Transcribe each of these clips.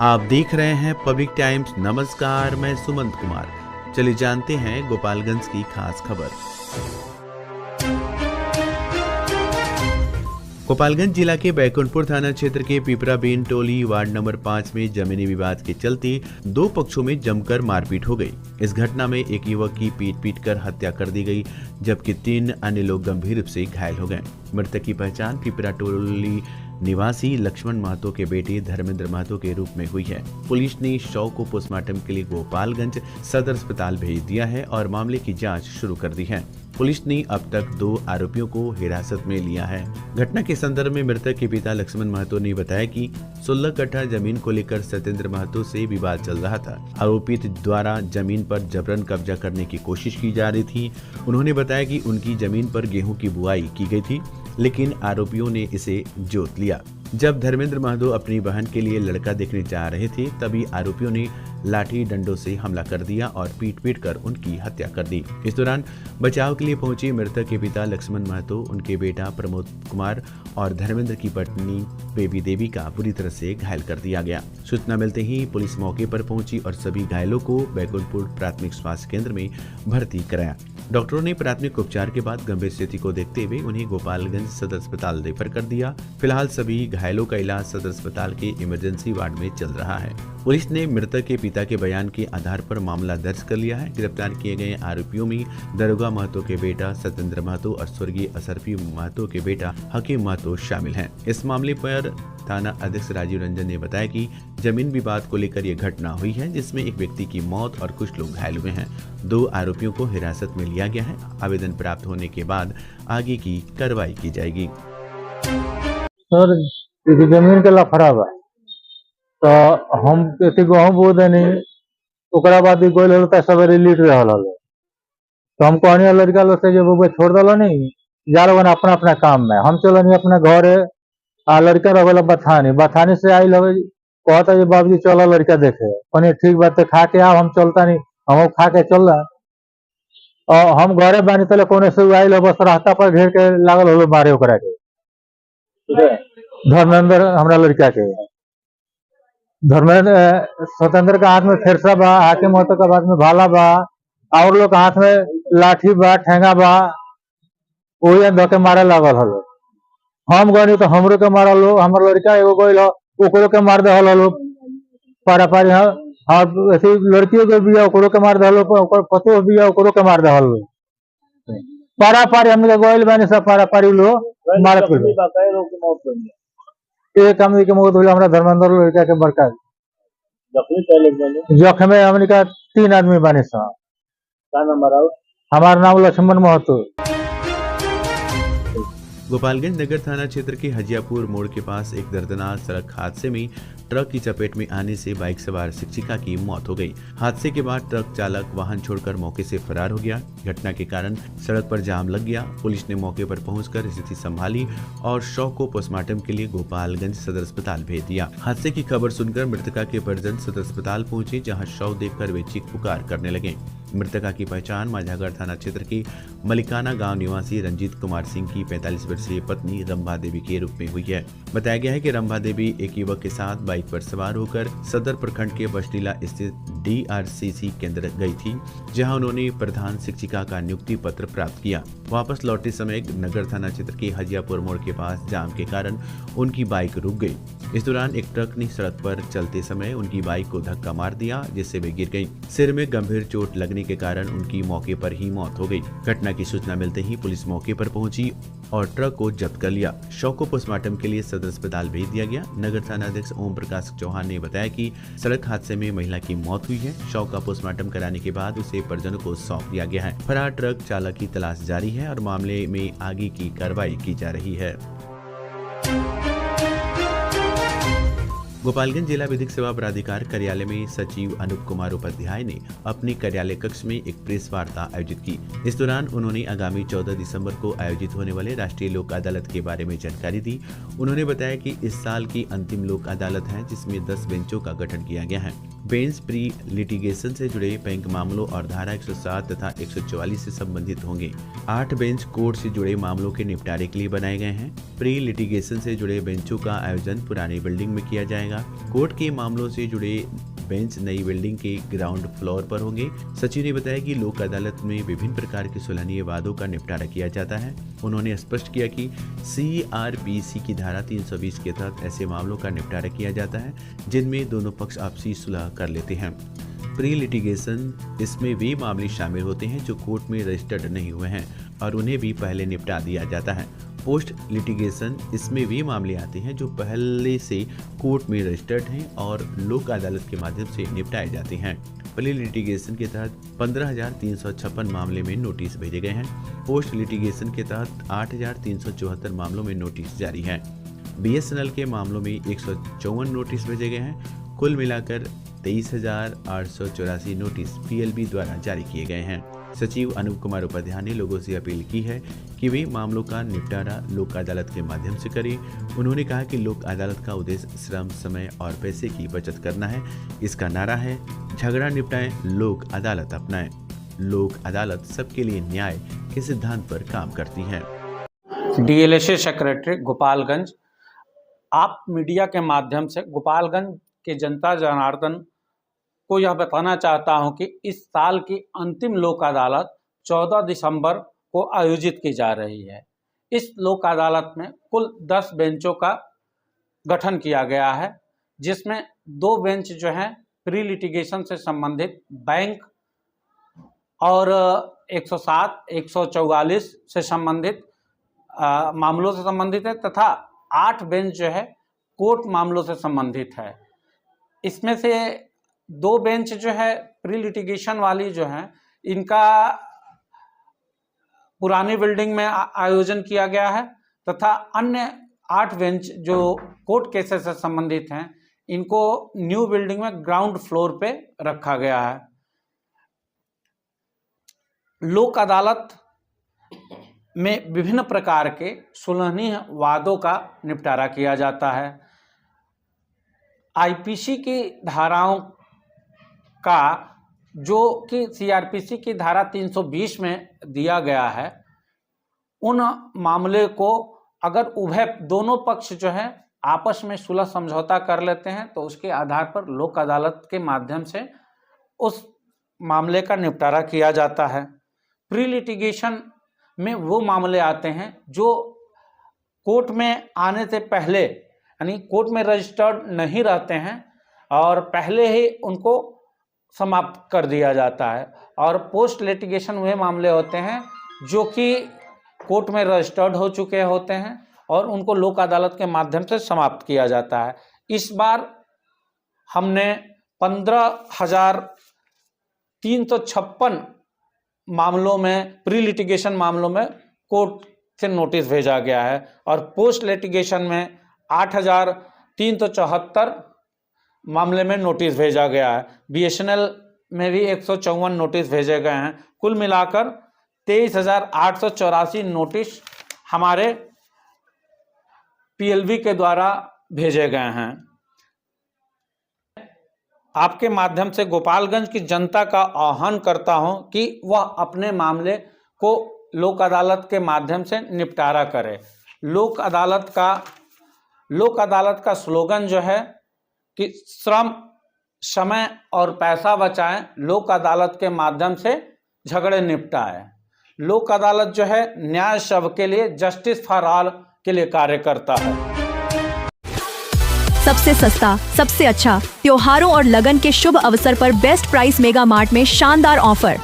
आप देख रहे हैं पब्लिक टाइम्स। नमस्कार, मैं सुमंत कुमार। चलिए जानते हैं गोपालगंज की खास खबर। गोपालगंज जिला के बैकुंठपुर थाना क्षेत्र के पिपराबेन टोली वार्ड नंबर 5 में जमीनी विवाद के चलते दो पक्षों में जमकर मारपीट हो गई। इस घटना में एक युवक की पीट कर हत्या कर दी गई, जबकि 3 अन्य लोग गंभीर रूप से घायल हो गए। मृतक की पहचान पिपरा टोली निवासी लक्ष्मण महतो के बेटे धर्मेंद्र महतो के रूप में हुई है। पुलिस ने शव को पोस्टमार्टम के लिए गोपालगंज सदर अस्पताल भेज दिया है और मामले की जांच शुरू कर दी है। पुलिस ने अब तक 2 आरोपियों को हिरासत में लिया है। घटना के संदर्भ में मृतक के पिता लक्ष्मण महतो ने बताया कि 16 कट्ठा जमीन को लेकर सत्येंद्र महतो से विवाद चल रहा था। आरोपित द्वारा जमीन पर जबरन कब्जा करने की कोशिश की जा रही थी। उन्होंने बताया कि उनकी जमीन पर गेहूं की बुआई की गई थी, लेकिन आरोपियों ने इसे जोत लिया। जब धर्मेंद्र महतो अपनी बहन के लिए लड़का देखने जा रहे थे, तभी आरोपियों ने लाठी डंडों से हमला कर दिया और पीट कर उनकी हत्या कर दी। इस दौरान बचाव के लिए पहुंचे मृतक के पिता लक्ष्मण महतो, उनके बेटा प्रमोद कुमार और धर्मेंद्र की पत्नी बेबी देवी का बुरी तरह से घायल कर दिया गया। सूचना मिलते ही पुलिस मौके पर पहुंची और सभी घायलों को बैकुंठपुर प्राथमिक स्वास्थ्य केंद्र में भर्ती कराया। डॉक्टरों ने प्राथमिक उपचार के बाद गंभीर स्थिति को देखते हुए उन्हें गोपालगंज सदर अस्पताल रेफर कर दिया। फिलहाल सभी घायलों का इलाज सदर अस्पताल के इमरजेंसी वार्ड में चल रहा है। पुलिस ने मृतक के पिता के बयान के आधार पर मामला दर्ज कर लिया है। गिरफ्तार किए गए आरोपियों में दरोगा महतो के बेटा सत्येंद्र महतो और स्वर्गीय असरफी महतो के बेटा हकीम महतो शामिल हैं। इस मामले पर थाना अध्यक्ष राजीव रंजन ने बताया कि जमीन विवाद को लेकर यह घटना हुई है, जिसमें एक व्यक्ति की मौत और कुछ लोग घायल हुए हैं। 2 आरोपियों को हिरासत में लिया गया है। आवेदन प्राप्त होने के बाद आगे की कार्रवाई की जाएगी। सर, जमीन के लफड़ा बा तो हम गेहूं बो देनी, ओकरा बाद गोल होल त सवेरे लीट रहल हल तो हम कहनी लड़का लोग से जो छोड़ दल नहीं जा लोगन अपना अपना काम में। हम चलनी अपने घरे आ लड़का रह बथानी से आई लगे कहता ये बाबूजी चलो लड़का देखे। कहनी ठीक बात है, खा के आओ, हम चलता नहीं, हम खा के चल रहा। हम घरे बानी तले कोने से आई बस रास्ता पर घेर के लागल होलो मारे ओकरा के। धर्मेंद्र हमरा लड़का के धर्मेंद्र स्वतंत्र का हाथ में फेरसा बा, हाकिम महतो का हाथ में भाला बा, और लोग हाथ में लाठी बा, ठेंगा बा, वही धके मारे लागल हलो। हम गनी तो हमरो के मारल हो, हमर लड़का एगो गइल हो ओकरो के मार दे हलो पारा पारी। और ऐसे लड़कियों के बिया ओकरो के मार दे हलो, ओकर पतो बिया ओकरो के मार दे हलो पारा पारी। हमने गइल बानी सब पारा पारी लो मार के एक आदमी के मौत होला। हमरा धर्मेंद्र लड़का के बड़का जख्म में हमने का 3 आदमी बानी सा। हमारा नाम लक्ष्मण महतो। गोपालगंज नगर थाना क्षेत्र के हजियापुर मोड़ के पास एक दर्दनाक सड़क हादसे में ट्रक की चपेट में आने से बाइक सवार शिक्षिका की मौत हो गई। हादसे के बाद ट्रक चालक वाहन छोड़कर मौके से फरार हो गया। घटना के कारण सड़क पर जाम लग गया। पुलिस ने मौके पर पहुंचकर स्थिति संभाली और शव को पोस्टमार्टम के लिए गोपालगंज सदर अस्पताल भेज दिया। हादसे की खबर सुनकर मृतका के परिजन सदर अस्पताल पहुंचे, जहाँ शव देखकर वे चीख पुकार करने लगे। मृतका की पहचान माझागढ़ थाना क्षेत्र के मलिकाना गांव निवासी रंजीत कुमार सिंह की 45 वर्षीय पत्नी रंभा देवी के रूप में हुई है। बताया गया है कि रंभा देवी एक युवक के साथ बाइक पर सवार होकर सदर प्रखंड के बछडीला स्थित DRCC केंद्र गई थी, जहां उन्होंने प्रधान शिक्षिका का नियुक्ति पत्र प्राप्त किया। वापस लौटते समय नगर थाना क्षेत्र के हजियापुर मोड़ के पास जाम के कारण उनकी बाइक रुक गई। इस दौरान एक ट्रक ने सड़क पर चलते समय उनकी बाइक को धक्का मार दिया, जिससे वे गिर गईं। सिर में गंभीर चोट लगने के कारण उनकी मौके पर ही मौत हो गई। घटना की सूचना मिलते ही पुलिस मौके पर पहुंची और ट्रक को जब्त कर लिया। शव को पोस्टमार्टम के लिए सदर अस्पताल भेज दिया गया। नगर थाना अध्यक्ष ओम प्रकाश चौहान ने बताया कि सड़क हादसे में महिला की मौत हुई है। शव का पोस्टमार्टम कराने के बाद उसे परिजनों को सौंप दिया गया है। फरार ट्रक चालक की तलाश जारी है और मामले में आगे की कार्रवाई की जा रही है। गोपालगंज जिला विधिक सेवा प्राधिकार कार्यालय में सचिव अनूप कुमार उपाध्याय ने अपने कार्यालय कक्ष में एक प्रेस वार्ता आयोजित की। इस दौरान उन्होंने आगामी 14 दिसंबर को आयोजित होने वाले राष्ट्रीय लोक अदालत के बारे में जानकारी दी। उन्होंने बताया कि इस साल की अंतिम लोक अदालत है, जिसमें 10 बेंचों का गठन किया गया है, बेंच प्री लिटिगेशन से जुड़े बैंक मामलों और धारा 107 तथा 144 से संबंधित होंगे। 8 बेंच कोर्ट से जुड़े मामलों के निपटारे के लिए बनाए गए हैं। प्री लिटिगेशन से जुड़े बेंचों का आयोजन पुरानी बिल्डिंग में किया जाएगा। कोर्ट के मामलों से जुड़े बेंच नई बिल्डिंग के ग्राउंड फ्लोर पर होंगे। सचिव ने बताया कि लोक अदालत में विभिन्न प्रकार के सुलहनीय वादों का निपटारा किया जाता है। उन्होंने स्पष्ट किया कि CRPC की धारा 320 के तहत ऐसे मामलों का निपटारा किया जाता है जिनमें दोनों पक्ष आपसी सुलह कर लेते हैं। प्री लिटिगेशन, इसमें वे मामले शामिल होते हैं जो कोर्ट में रजिस्टर्ड नहीं हुए हैं और उन्हें भी पहले निपटा दिया जाता है। पोस्ट लिटिगेशन, इसमें वे मामले आते हैं जो पहले से कोर्ट में रजिस्टर्ड हैं और लोक अदालत के माध्यम से निपटाए जाते हैं। प्री लिटिगेशन के तहत 15,356 मामले में नोटिस भेजे गए हैं। पोस्ट लिटिगेशन के तहत 8,374 मामलों में नोटिस जारी है। BSNL के मामलों में 154 नोटिस भेजे गए हैं। कुल मिलाकर 23,884 नोटिस PLB द्वारा जारी किए गए हैं। सचिव अनूप कुमार उपाध्याय ने लोगों से अपील की है कि वे मामलों का निपटारा लोक अदालत के माध्यम से करें। उन्होंने कहा कि लोक अदालत का उद्देश्य श्रम, समय और पैसे की बचत करना है। इसका नारा है, झगड़ा निपटाएं, लोक अदालत अपनाएं। लोक अदालत सबके लिए न्याय के सिद्धांत पर काम करती है। DLSA सेक्रेटरी गोपालगंज, आप मीडिया के माध्यम से गोपालगंज के जनता जनार्दन को यह बताना चाहता हूं कि इस साल की अंतिम लोक अदालत 14 दिसंबर को आयोजित की जा रही है। इस लोक अदालत में कुल 10 बेंचों का गठन किया गया है, जिसमें 2 बेंच जो हैं प्री लिटिगेशन से संबंधित बैंक और 107, 144 से संबंधित मामलों से संबंधित है तथा 8 बेंच जो है कोर्ट मामलों से संबंधित है। इसमें से 2 बेंच जो है प्री लिटिगेशन वाली जो है, इनका पुरानी बिल्डिंग में आयोजन किया गया है तथा अन्य 8 बेंच जो कोर्ट केसेस से संबंधित हैं, इनको न्यू बिल्डिंग में ग्राउंड फ्लोर पे रखा गया है। लोक अदालत में विभिन्न प्रकार के सुलहनीय वादों का निपटारा किया जाता है। IPC की धाराओं का, जो कि CRPC की धारा 320 में दिया गया है, उन मामले को अगर उभय दोनों पक्ष जो है आपस में सुलह समझौता कर लेते हैं तो उसके आधार पर लोक अदालत के माध्यम से उस मामले का निपटारा किया जाता है। प्री लिटिगेशन में वो मामले आते हैं जो कोर्ट में आने से पहले, यानी कोर्ट में रजिस्टर्ड नहीं रहते हैं और पहले ही उनको समाप्त कर दिया जाता है। और पोस्ट लिटिगेशन वे मामले होते हैं जो कि कोर्ट में रजिस्टर्ड हो चुके होते हैं और उनको लोक अदालत के माध्यम से समाप्त किया जाता है। इस बार हमने 15,356 मामलों में, प्री लिटिगेशन मामलों में कोर्ट से नोटिस भेजा गया है और पोस्ट लिटिगेशन में 8,374 मामले में नोटिस भेजा गया है। BSNL में भी 154 नोटिस भेजे गए हैं। कुल मिलाकर 23,884 नोटिस हमारे PLB के द्वारा भेजे गए हैं। आपके माध्यम से गोपालगंज की जनता का आह्वान करता हूं कि वह अपने मामले को लोक अदालत के माध्यम से निपटारा करे। लोक अदालत का स्लोगन जो है कि श्रम, समय और पैसा बचाएं, लोक अदालत के माध्यम से झगड़े निपटाएं। लोक अदालत जो है न्याय सबके लिए, जस्टिस फॉर ऑल के लिए कार्य करता है। सबसे सस्ता, सबसे अच्छा, त्योहारों और लगन के शुभ अवसर पर बेस्ट प्राइस मेगा मार्ट में शानदार offer.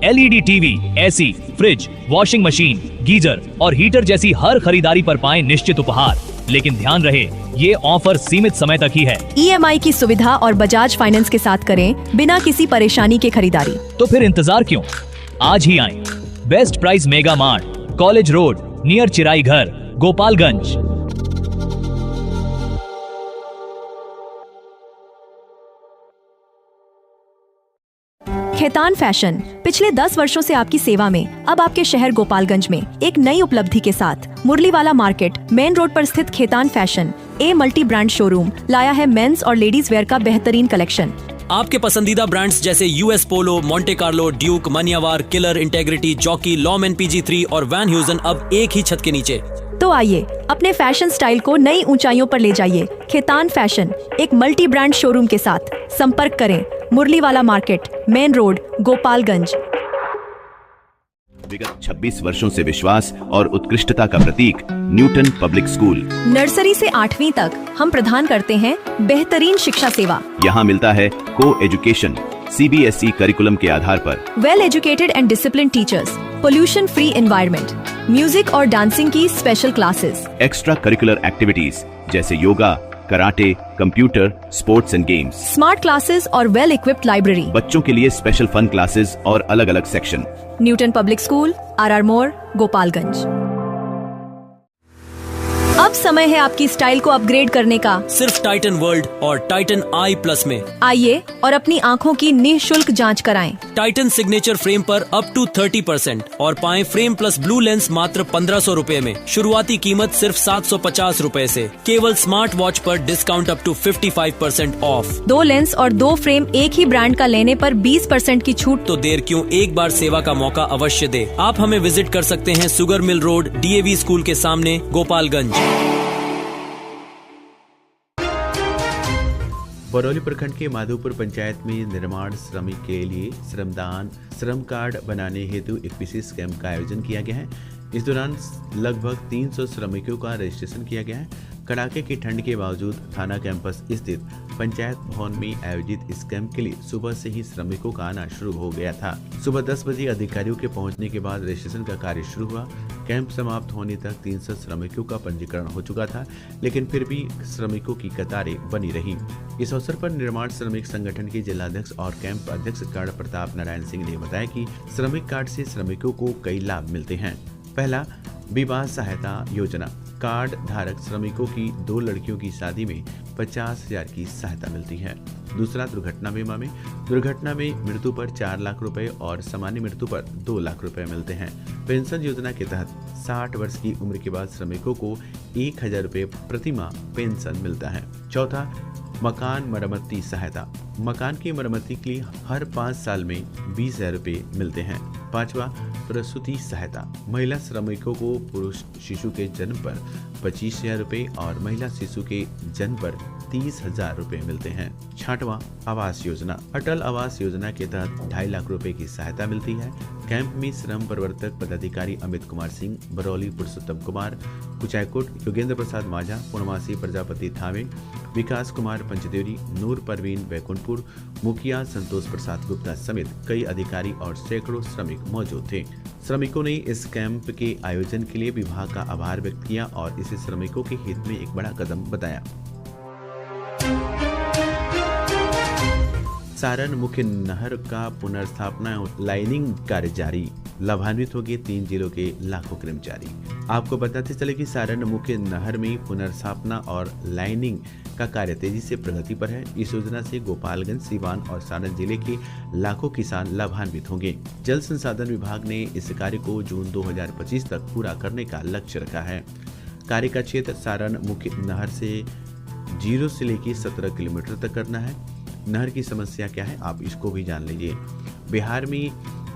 LED TV, AC, fridge, washing machine, geyser और हीटर जैसी हर खरीदारी पर पाएं निश्चित उपहार। लेकिन ध्यान रहे, ये ऑफर सीमित समय तक ही है। EMI की सुविधा और बजाज फाइनेंस के साथ करें बिना किसी परेशानी के खरीदारी। तो फिर इंतजार क्यों, आज ही आएं। Best price mega mart, college road, near Chirai Ghar, Gopalganj. Khetan fashion पिछले 10 वर्षों से आपकी सेवा में। अब आपके शहर गोपालगंज में एक नई उपलब्धि के साथ मुरलीवाला मार्केट मेन रोड पर स्थित Khetan fashion multi brand showroom लाया है मेंस और लेडीज वेयर का बेहतरीन कलेक्शन। आपके पसंदीदा ब्रांड्स जैसे US Polo, Monte Carlo, Duke, Manyavar, Killer, Integrity, Jockey, Lawman PG3 और वैन ह्यूजन अब एक ही छत के नीचे। तो आइए अपने फैशन स्टाइल को नई ऊंचाइयों पर ले जाइए। खेतान फैशन एक मल्टी ब्रांड शोरूम के साथ संपर्क करें। मुरलीवाला मार्केट, मेन रोड, गोपालगंज। विगत 26 वर्षों से विश्वास और उत्कृष्टता का प्रतीक न्यूटन पब्लिक स्कूल। नर्सरी से 8वीं तक हम प्रदान करते हैं बेहतरीन शिक्षा सेवा। यहाँ मिलता है को एजुकेशन CBSE करिकुलम के आधार पर, well educated and discipline teachers, pollution free environment, music और डांसिंग की special classes, extra curricular activities जैसे yoga, karate, computer, sports and games, smart classes और वेल इक्विप्ड लाइब्रेरी। बच्चों के लिए स्पेशल फन क्लासेस और अलग अलग section. Newton public school, RR मोड़, गोपालगंज। अब समय है आपकी स्टाइल को अपग्रेड करने का, सिर्फ टाइटन वर्ल्ड और टाइटन I+ में। आइए और अपनी आँखों की निःशुल्क जांच कराएं। टाइटन सिग्नेचर फ्रेम पर अप टू 30% और पाएं फ्रेम प्लस ब्लू लेंस मात्र 1500 रुपए में। शुरुआती कीमत सिर्फ 750 रुपए से। केवल स्मार्ट वॉच पर discount up to 55% off. 2 lens और 2 फ्रेम एक ही ब्रांड का लेने पर 20% की छूट। तो देर क्यों, एक बार सेवा का मौका अवश्य दे। आप हमें विजिट कर सकते हैं sugar mill road, DAV school के सामने, गोपालगंज। बरौली प्रखंड के माधोपुर पंचायत में निर्माण श्रमिक के लिए श्रमदान श्रम कार्ड बनाने हेतु एक विशेष कैंप का आयोजन किया गया है। इस दौरान लगभग 300 श्रमिकों का रजिस्ट्रेशन किया गया है। कड़ाके की ठंड के बावजूद थाना कैंपस स्थित पंचायत भवन में आयोजित इस कैंप के लिए सुबह से ही श्रमिकों का आना शुरू हो गया था। सुबह 10 बजे अधिकारियों के पहुंचने के बाद रजिस्ट्रेशन का कार्य शुरू हुआ। कैंप समाप्त होने तक 300 श्रमिकों का पंजीकरण हो चुका था, लेकिन फिर भी श्रमिकों की कतारें बनी रही। इस अवसर पर निर्माण श्रमिक संगठन के जिलाध्यक्ष और कैंप अध्यक्ष कर्ण प्रताप नारायण सिंह ने बताया कि श्रमिक कार्ड से श्रमिकों को कई लाभ मिलते हैं। पहला, विवाह सहायता योजना। कार्ड धारक श्रमिकों की 2 लड़कियों की शादी में 50,000 की सहायता मिलती है। दूसरा, दुर्घटना बीमा में दुर्घटना में मृत्यु पर 4 लाख रुपए और सामान्य मृत्यु पर 2 लाख रुपए मिलते हैं। पेंशन योजना के तहत 60 वर्ष की उम्र के बाद श्रमिकों को 1000 रुपए प्रति माह पेंशन मिलता है। चौथा, मकान मरम्मती सहायता। मकान की मरम्मती के लिए हर 5 साल में 20,000 रुपए मिलते हैं। पांचवा, प्रसूति सहायता। महिला श्रमिकों को पुरुष शिशु के जन्म पर 25,000 रुपए और महिला शिशु के जन्म पर 30,000 रुपए मिलते हैं। छठवां, आवास योजना। अटल आवास योजना के तहत 2.5 लाख रुपए की सहायता मिलती है। कैंप में श्रम प्रवर्तक पदाधिकारी अमित कुमार सिंह, बरौली पुरुषोत्तम कुमार, कुचायकोट योगेंद्र प्रसाद माझा, पूर्णमासी प्रजापति थावे, विकास कुमार पंचदेवरी, नूर परवीन बैकुंठपुर, मुखिया संतोष प्रसाद गुप्ता समेत कई अधिकारी और सैकड़ों श्रमिक मौजूद थे। श्रमिकों ने इस कैंप के आयोजन के लिए विभाग का आभार व्यक्त किया और इसे श्रमिकों के हित में एक बड़ा कदम बताया। सारण मुख्य नहर का पुनर्स्थापना लाइनिंग कार्य जारी, लाभान्वित होंगे 3 जिलों के लाखों कर्मचारी। आपको बताते चले कि सारण मुख्य नहर में पुनर्स्थापना और लाइनिंग का कार्य तेजी से प्रगति पर है। इस योजना से गोपालगंज, सीवान और सारण जिले के लाखों किसान लाभान्वित होंगे। जल संसाधन विभाग ने इस कार्य को जून 2025 तक पूरा करने का लक्ष्य रखा है। कार्य का क्षेत्र सारण मुख्य नहर से 0 से लेकर 17 किलोमीटर तक करना है। नहर की समस्या क्या है, आप इसको भी जान लीजिए। बिहार में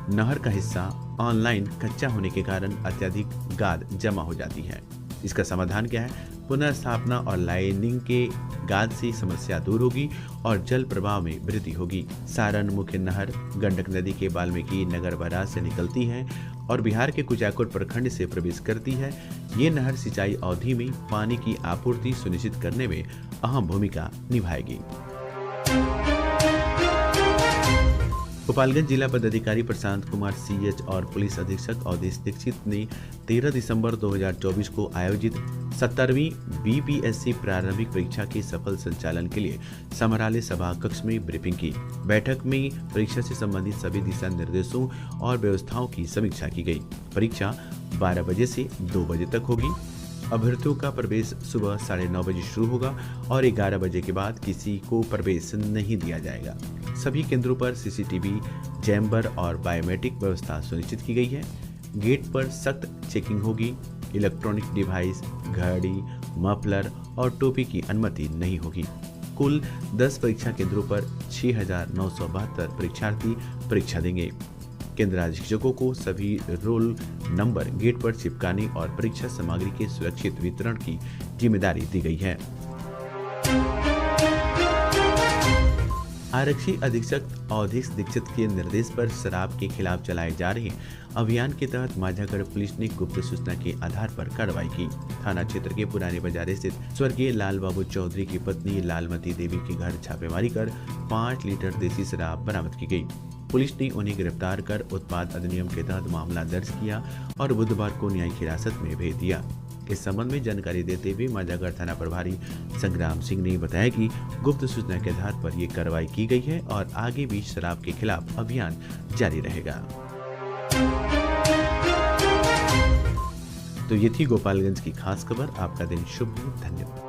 नहर का हिस्सा ऑनलाइन कच्चा होने के कारण अत्यधिक गाद जमा हो जाती है। इसका समाधान क्या है? पुनर्स्थापना और लाइनिंग के गाद से समस्या दूर होगी और जल प्रवाह में वृद्धि होगी। सारण मुख्य नहर गंडक नदी के वाल्मीकि नगर बराज से निकलती है और बिहार के कुचायकोट प्रखंड से प्रवेश करती है। ये नहर सिंचाई अवधि में पानी की आपूर्ति सुनिश्चित करने में अहम भूमिका निभाएगी। गोपालगंज जिला पदाधिकारी प्रशांत कुमार CH और पुलिस अधीक्षक अवधेश दीक्षित ने 13 दिसंबर 2024 को आयोजित 70वीं BPSC प्रारंभिक परीक्षा के सफल संचालन के लिए समराले सभा कक्ष में ब्रीफिंग की। बैठक में परीक्षा से संबंधित सभी दिशा निर्देशों और व्यवस्थाओं की समीक्षा की गई। परीक्षा 12 बजे से 2 बजे तक होगी। अभ्यर्थियों का प्रवेश सुबह 9:30 बजे शुरू होगा और 11 बजे के बाद किसी को प्रवेश नहीं दिया जाएगा। सभी केंद्रों पर CCTV, चैम्बर और बायोमेट्रिक व्यवस्था सुनिश्चित की गई है। गेट पर सख्त चेकिंग होगी। इलेक्ट्रॉनिक डिवाइस, घड़ी, मफलर और टोपी की अनुमति नहीं होगी। कुल 10 परीक्षा केंद्रों पर 6,972 परीक्षार्थी परीक्षा देंगे। केंद्र राज्य शिक्षकों को सभी रोल नंबर गेट पर चिपकाने और परीक्षा सामग्री के सुरक्षित वितरण की जिम्मेदारी दी गई है। आरक्षी अधीक्षक अवधेश दीक्षित के निर्देश पर शराब के खिलाफ चलाए जा रहे अभियान के तहत माझागढ़ पुलिस ने गुप्त सूचना के आधार पर कार्रवाई की। थाना क्षेत्र के पुराने बाजार स्थित स्वर्गीय लाल बाबू चौधरी की पत्नी लालमती देवी के घर छापेमारी कर 5 लीटर देसी शराब बरामद की गई। पुलिस ने उन्हें गिरफ्तार कर उत्पाद अधिनियम के तहत मामला दर्ज किया और बुधवार को न्यायिक हिरासत में भेज दिया। इस संबंध में जानकारी देते हुए माझागढ़ थाना प्रभारी संग्राम सिंह ने बताया कि गुप्त सूचना के आधार पर ये कार्रवाई की गई है और आगे भी शराब के खिलाफ अभियान जारी रहेगा। तो ये थी गोपालगंज की खास खबर। आपका दिन शुभ हो। धन्यवाद।